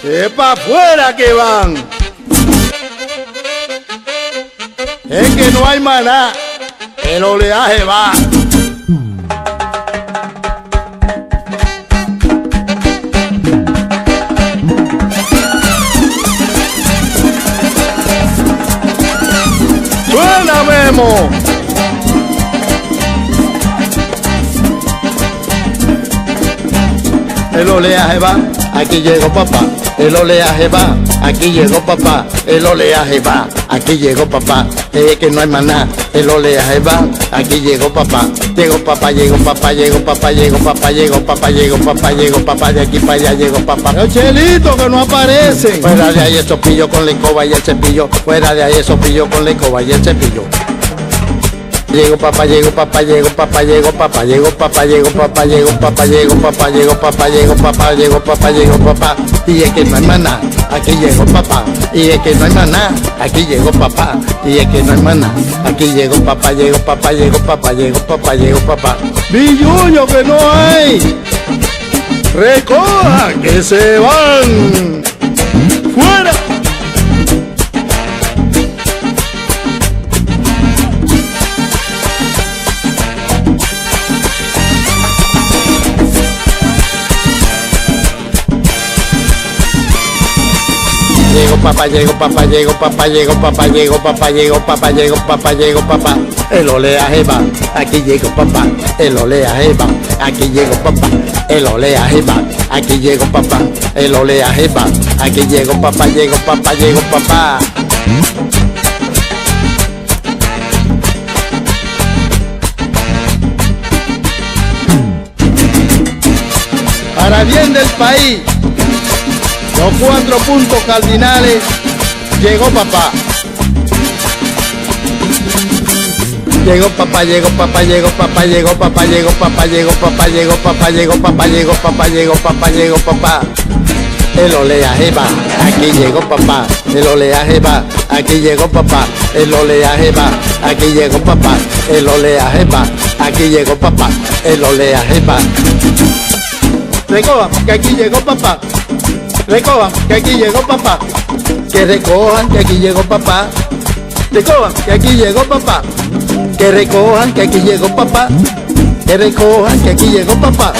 ¡Es pa' afuera que van! Es que no hay maná, el oleaje va. ¡Suena, Memo! El oleaje va, aquí llegó papá. El oleaje va, aquí llegó papá. El oleaje va, aquí llegó papá. Es que no hay maná. El oleaje va, aquí llegó papá. Llegó papá, llegó papá, llegó papá, llegó papá, llegó papá, llegó papá, llegó papá. De aquí para allá llegó papá. Los chelitos que no aparecen. Fuera de ahí el cepillo con la escoba y el cepillo. Fuera de ahí el cepillo con la escoba y el cepillo. Llegó papá, llegó papá, llegó papá, llegó papá, llegó papá, llegó papá, llegó papá, llegó papá, llegó papá, llegó papá, llegó papá, llegó papá. Y es que no hay maná, aquí llegó papá. Y es que no hay maná, aquí llegó papá. Y es que no hay maná, aquí llegó papá, llegó papá, llegó papá, llegó papá, llegó papá. Billuño que no hay. Recojan que se van. Fuera. Llegó papá, llegó papá, llegó papá, llegó papá, llegó papá, llegó papá, llegó papá, llegó papá. El oleaje va, aquí llegó papá. El oleaje va, aquí llegó papá. El oleaje va, aquí llegó papá. El oleaje va, aquí llegó papá, llegó papá, llegó papá. Para bien del país, los 4 puntos cardinales, llegó papá. Llegó papá, llegó papá, llegó papá, llegó papá, llegó papá, llegó papá, llegó papá, llegó papá, llegó papá, llegó papá, llegó papá. El oleaje va, aquí llegó papá. El oleaje va, aquí llegó papá. El oleaje va, aquí llegó papá. El oleaje va, aquí llegó papá. El oleaje va. Recojan que aquí llegó papá. Recojan que aquí llegó papá. Que recojan que aquí llegó papá. Recojan que aquí llegó papá. Que recojan que aquí llegó papá. Que recojan que aquí llegó papá.